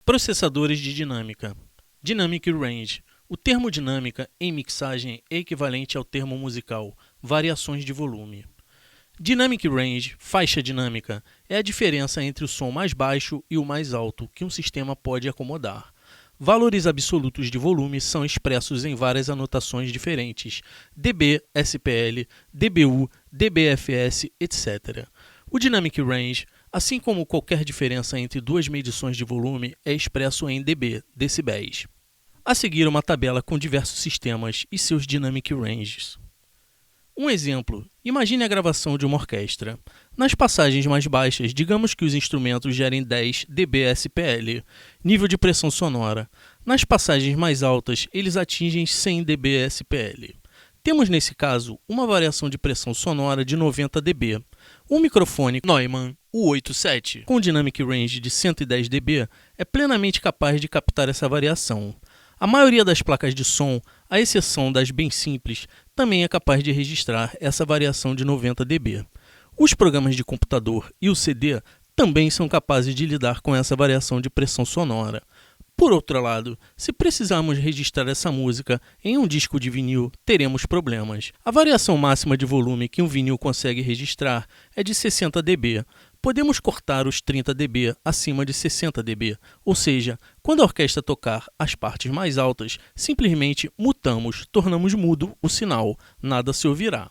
Processadores de dinâmica. Dynamic Range. O termo dinâmica em mixagem é equivalente ao termo musical, variações de volume. Dynamic Range, faixa dinâmica, é a diferença entre o som mais baixo e o mais alto que um sistema pode acomodar. Valores absolutos de volume são expressos em várias anotações diferentes, dB, SPL, dBu, dBFS, etc. O Dynamic Range, assim como qualquer diferença entre duas medições de volume, é expresso em dB, decibéis. A seguir, uma tabela com diversos sistemas e seus Dynamic Ranges. Um exemplo: imagine a gravação de uma orquestra. Nas passagens mais baixas, digamos que os instrumentos gerem 10 dB/SPL, nível de pressão sonora. Nas passagens mais altas, eles atingem 100 dB/SPL. Temos, nesse caso, uma variação de pressão sonora de 90 dB. Um microfone Neumann U87 com Dynamic Range de 110 dB é plenamente capaz de captar essa variação. A maioria das placas de som, à exceção das bem simples, também é capaz de registrar essa variação de 90 dB. Os programas de computador e o CD também são capazes de lidar com essa variação de pressão sonora. Por outro lado, se precisarmos registrar essa música em um disco de vinil, teremos problemas. A variação máxima de volume que um vinil consegue registrar é de 60 dB. Podemos cortar os 30 dB acima de 60 dB, ou seja, quando a orquestra tocar as partes mais altas, simplesmente mutamos, tornamos mudo o sinal, nada se ouvirá.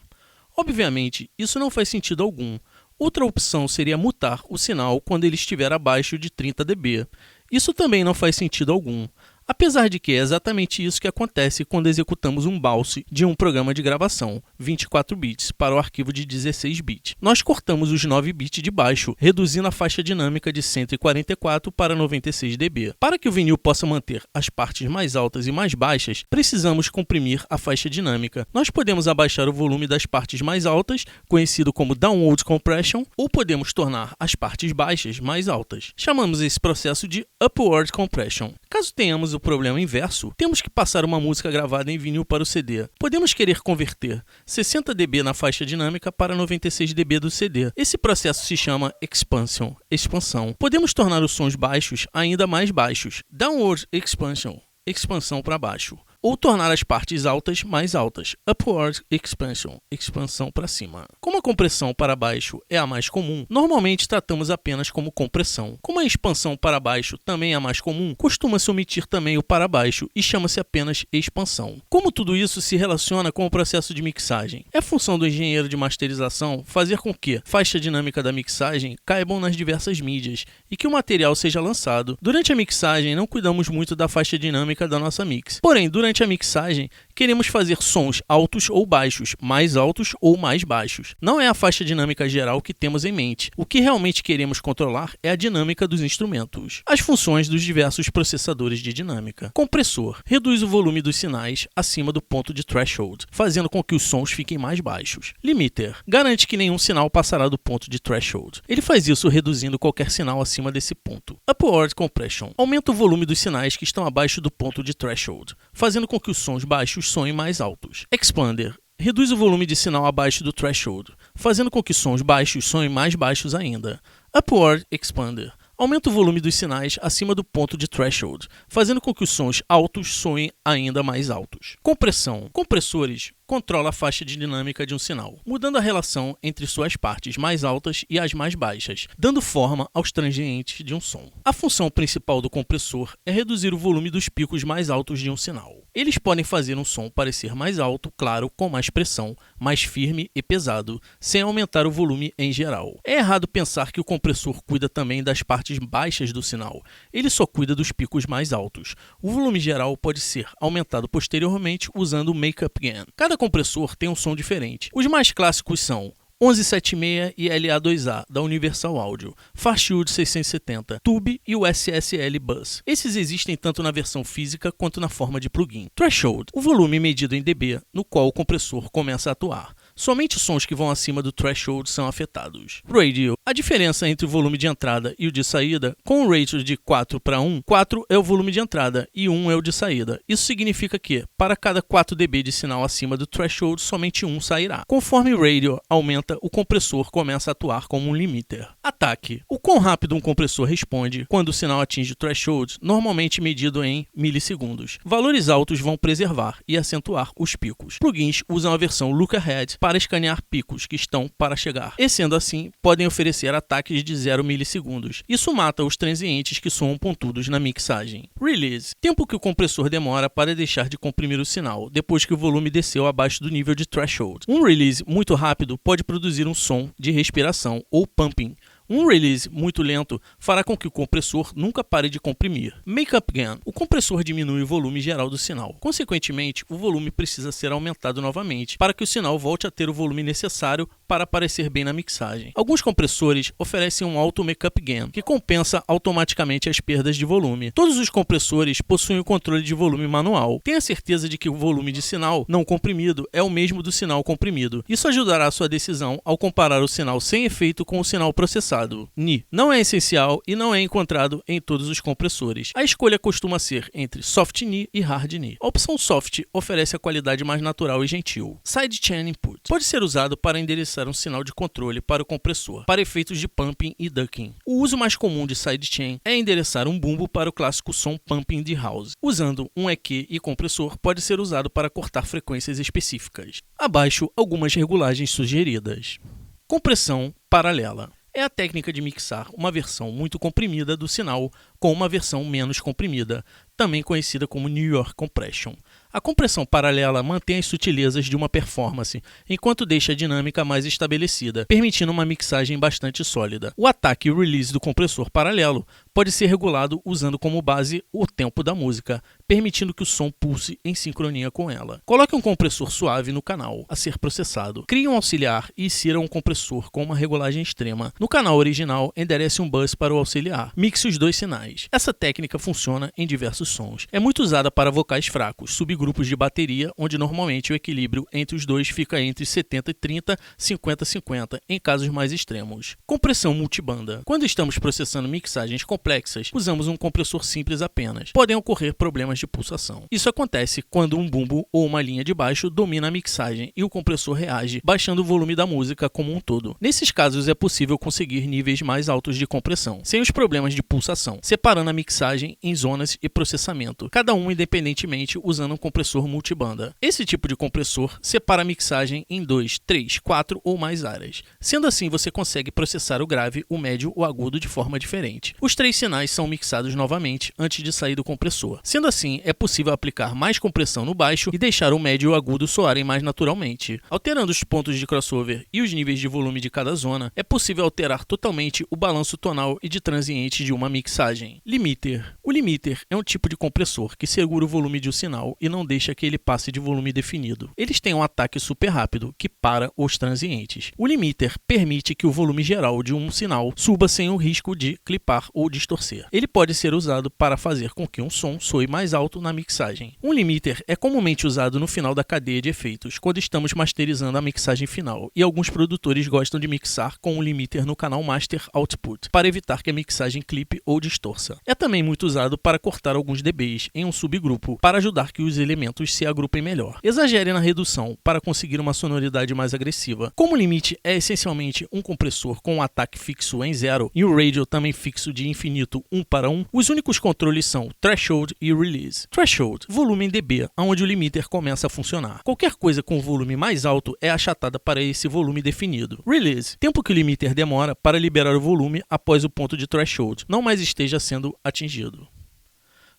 Obviamente, isso não faz sentido algum. Outra opção seria mutar o sinal quando ele estiver abaixo de 30 dB. Isso também não faz sentido algum, apesar de que é exatamente isso que acontece quando executamos um balse de um programa de gravação, 24 bits, para o arquivo de 16 bits. Nós cortamos os 9 bits de baixo, reduzindo a faixa dinâmica de 144 para 96 dB. Para que o vinil possa manter as partes mais altas e mais baixas, precisamos comprimir a faixa dinâmica. Nós podemos abaixar o volume das partes mais altas, conhecido como Downward Compression, ou podemos tornar as partes baixas mais altas. Chamamos esse processo de Upward Compression. Caso tenhamos o problema inverso, temos que passar uma música gravada em vinil para o CD. Podemos querer converter 60 dB na faixa dinâmica para 96 dB do CD. Esse processo se chama Expansion, expansão. Podemos tornar os sons baixos ainda mais baixos, Downward Expansion, expansão para baixo. Ou tornar as partes altas mais altas, Upward Expansion, expansão para cima. Como a compressão para baixo é a mais comum, normalmente tratamos apenas como compressão. Como a expansão para baixo também é a mais comum, costuma-se omitir também o para baixo e chama-se apenas expansão. Como tudo isso se relaciona com o processo de mixagem? É função do engenheiro de masterização fazer com que a faixa dinâmica da mixagem caibam nas diversas mídias e que o material seja lançado. Durante a mixagem, não cuidamos muito da faixa dinâmica da nossa mix. Porém, durante a mixagem, queremos fazer sons altos ou baixos, mais altos ou mais baixos. Não é a faixa dinâmica geral que temos em mente. O que realmente queremos controlar é a dinâmica dos instrumentos. As funções dos diversos processadores de dinâmica. Compressor. Reduz o volume dos sinais acima do ponto de threshold, fazendo com que os sons fiquem mais baixos. Limiter. Garante que nenhum sinal passará do ponto de threshold. Ele faz isso reduzindo qualquer sinal acima desse ponto. Upward Compression. Aumenta o volume dos sinais que estão abaixo do ponto de threshold, fazendo com que os sons baixos soem mais altos. Expander. Reduz o volume de sinal abaixo do threshold, fazendo com que sons baixos soem mais baixos ainda. Upward Expander. Aumenta o volume dos sinais acima do ponto de threshold, fazendo com que os sons altos soem ainda mais altos. Compressão. Compressores controla a faixa de dinâmica de um sinal, mudando a relação entre suas partes mais altas e as mais baixas, dando forma aos transientes de um som. A função principal do compressor é reduzir o volume dos picos mais altos de um sinal. Eles podem fazer um som parecer mais alto, claro, com mais pressão, mais firme e pesado, sem aumentar o volume em geral. É errado pensar que o compressor cuida também das partes baixas do sinal. Ele só cuida dos picos mais altos. O volume geral pode ser aumentado posteriormente usando o Makeup Gain. Cada compressor tem um som diferente. Os mais clássicos são 1176 e LA2A, da Universal Audio, Fairchild 670, Tube e o SSL Bus. Esses existem tanto na versão física quanto na forma de plugin. Threshold, o volume medido em dB, no qual o compressor começa a atuar. Somente os sons que vão acima do threshold são afetados. Radio. A diferença entre o volume de entrada e o de saída, com um ratio de 4:1, 4 é o volume de entrada e 1 é o de saída. Isso significa que, para cada 4 dB de sinal acima do threshold, somente 1 sairá. Conforme o radio aumenta, o compressor começa a atuar como um limiter. Ataque. O quão rápido um compressor responde quando o sinal atinge o threshold, normalmente medido em milissegundos. Valores altos vão preservar e acentuar os picos. Plugins usam a versão Look Ahead para escanear picos que estão para chegar, e sendo assim, podem oferecer ataques de 0 milissegundos. Isso mata os transientes que soam pontudos na mixagem. Release. Tempo que o compressor demora para deixar de comprimir o sinal, depois que o volume desceu abaixo do nível de threshold. Um release muito rápido pode produzir um som de respiração ou pumping. Um release muito lento fará com que o compressor nunca pare de comprimir. Make-up gain. O compressor diminui o volume geral do sinal. Consequentemente, o volume precisa ser aumentado novamente para que o sinal volte a ter o volume necessário para aparecer bem na mixagem. Alguns compressores oferecem um auto make-up gain, que compensa automaticamente as perdas de volume. Todos os compressores possuem o controle de volume manual. Tenha certeza de que o volume de sinal não comprimido é o mesmo do sinal comprimido. Isso ajudará a sua decisão ao comparar o sinal sem efeito com o sinal processado. Ni. Não é essencial e não é encontrado em todos os compressores. A escolha costuma ser entre Soft Ni e Hard Ni. A opção Soft oferece a qualidade mais natural e gentil. Sidechain Input. Pode ser usado para endereçar um sinal de controle para o compressor, para efeitos de pumping e ducking. O uso mais comum de sidechain é endereçar um bumbo para o clássico som pumping de house. Usando um EQ e compressor, pode ser usado para cortar frequências específicas. Abaixo, algumas regulagens sugeridas. Compressão paralela. É a técnica de mixar uma versão muito comprimida do sinal com uma versão menos comprimida, também conhecida como New York Compression. A compressão paralela mantém as sutilezas de uma performance, enquanto deixa a dinâmica mais estabelecida, permitindo uma mixagem bastante sólida. O ataque e o release do compressor paralelo pode ser regulado usando como base o tempo da música, permitindo que o som pulse em sincronia com ela. Coloque um compressor suave no canal a ser processado. Crie um auxiliar e insira um compressor com uma regulagem extrema. No canal original, enderece um bus para o auxiliar. Mixe os dois sinais. Essa técnica funciona em diversos sons. É muito usada para vocais fracos, subgrupos de bateria, onde normalmente o equilíbrio entre os dois fica entre 70-30, 50-50, em casos mais extremos. Compressão multibanda. Quando estamos processando mixagens complexas, usamos um compressor simples apenas. Podem ocorrer problemas de pulsação. Isso acontece quando um bumbo ou uma linha de baixo domina a mixagem e o compressor reage, baixando o volume da música como um todo. Nesses casos, é possível conseguir níveis mais altos de compressão, sem os problemas de pulsação, separando a mixagem em zonas e processamento, cada um independentemente usando um compressor multibanda. Esse tipo de compressor separa a mixagem em 2, 3, 4 ou mais áreas. Sendo assim, você consegue processar o grave, o médio ou agudo de forma diferente. Os 3 sinais são mixados novamente antes de sair do compressor. Sendo assim, é possível aplicar mais compressão no baixo e deixar o médio e o agudo soarem mais naturalmente. Alterando os pontos de crossover e os níveis de volume de cada zona, é possível alterar totalmente o balanço tonal e de transiente de uma mixagem. Limiter. O limiter é um tipo de compressor que segura o volume de um sinal e não deixa que ele passe de volume definido. Eles têm um ataque super rápido que para os transientes. O limiter permite que o volume geral de um sinal suba sem o risco de clipar ou distorcer. Ele pode ser usado para fazer com que um som soe mais alto na mixagem. Um limiter é comumente usado no final da cadeia de efeitos, quando estamos masterizando a mixagem final, e alguns produtores gostam de mixar com um limiter no canal Master Output, para evitar que a mixagem clipe ou distorça. É também muito usado para cortar alguns dBs em um subgrupo, para ajudar que os elementos se agrupem melhor. Exagere na redução, para conseguir uma sonoridade mais agressiva. Como o limite é essencialmente um compressor com um ataque fixo em 0 e o radio também fixo de infinito 1:1, os únicos controles são Threshold e Release. Threshold, volume em dB, onde o limiter começa a funcionar. Qualquer coisa com volume mais alto é achatada para esse volume definido. Release, tempo que o limiter demora para liberar o volume após o ponto de threshold não mais esteja sendo atingido.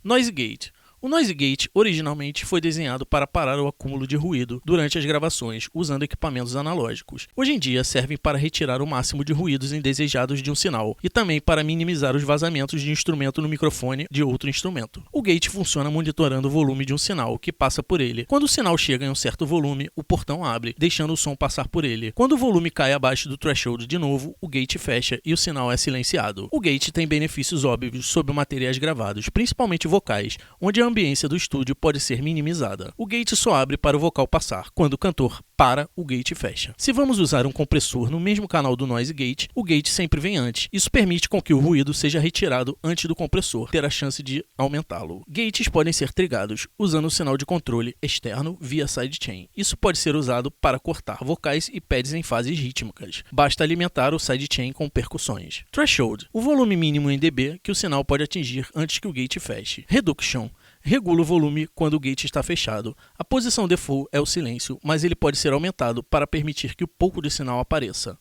Noise Gate. O Noise Gate originalmente foi desenhado para parar o acúmulo de ruído durante as gravações, usando equipamentos analógicos. Hoje em dia servem para retirar o máximo de ruídos indesejados de um sinal e também para minimizar os vazamentos de instrumento no microfone de outro instrumento. O gate funciona monitorando o volume de um sinal que passa por ele. Quando o sinal chega em um certo volume, o portão abre, deixando o som passar por ele. Quando o volume cai abaixo do threshold de novo, o gate fecha e o sinal é silenciado. O gate tem benefícios óbvios sobre materiais gravados, principalmente vocais, onde a ambiência do estúdio pode ser minimizada. O gate só abre para o vocal passar. Quando o cantor para, o gate fecha. Se vamos usar um compressor no mesmo canal do noise gate, o gate sempre vem antes. Isso permite com que o ruído seja retirado antes do compressor ter a chance de aumentá-lo. Gates podem ser trigados usando o sinal de controle externo via sidechain. Isso pode ser usado para cortar vocais e pads em fases rítmicas. Basta alimentar o sidechain com percussões. Threshold, o volume mínimo em dB que o sinal pode atingir antes que o gate feche. Reduction, regula o volume quando o gate está fechado. A posição default é o silêncio, mas ele pode ser aumentado para permitir que o pouco de sinal apareça.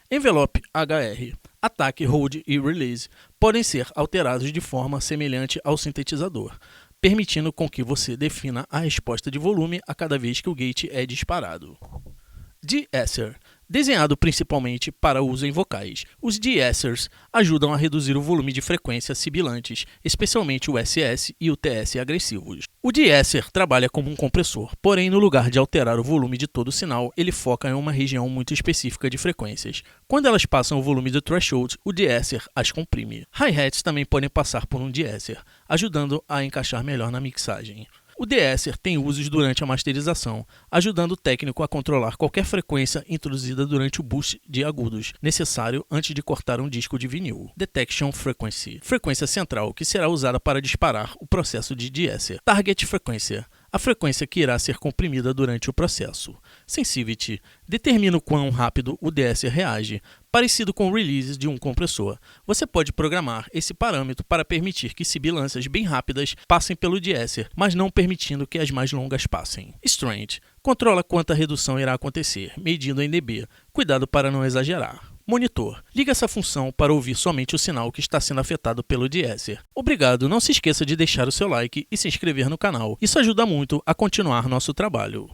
Envelope HR, ataque, hold e release podem ser alterados de forma semelhante ao sintetizador, permitindo com que você defina a resposta de volume a cada vez que o gate é disparado. De-esser, desenhado principalmente para uso em vocais. Os de-essers ajudam a reduzir o volume de frequências sibilantes, especialmente o SS e o TS agressivos. O de-esser trabalha como um compressor, porém no lugar de alterar o volume de todo o sinal, ele foca em uma região muito específica de frequências. Quando elas passam o volume do threshold, o de-esser as comprime. Hi-hats também podem passar por um de-esser, ajudando a encaixar melhor na mixagem. O de-esser tem usos durante a masterização, ajudando o técnico a controlar qualquer frequência introduzida durante o boost de agudos, necessário antes de cortar um disco de vinil. Detection Frequency, frequência central que será usada para disparar o processo de de-esser. Target Frequency, a frequência que irá ser comprimida durante o processo. Sensivity, determina o quão rápido o de-esser reage, parecido com o release de um compressor. Você pode programar esse parâmetro para permitir que sibilâncias bem rápidas passem pelo de-esser, mas não permitindo que as mais longas passem. Strand, controla quanta redução irá acontecer, medindo em dB. Cuidado para não exagerar. Monitor, liga essa função para ouvir somente o sinal que está sendo afetado pelo de-esser. Obrigado, não se esqueça de deixar o seu like e se inscrever no canal. Isso ajuda muito a continuar nosso trabalho.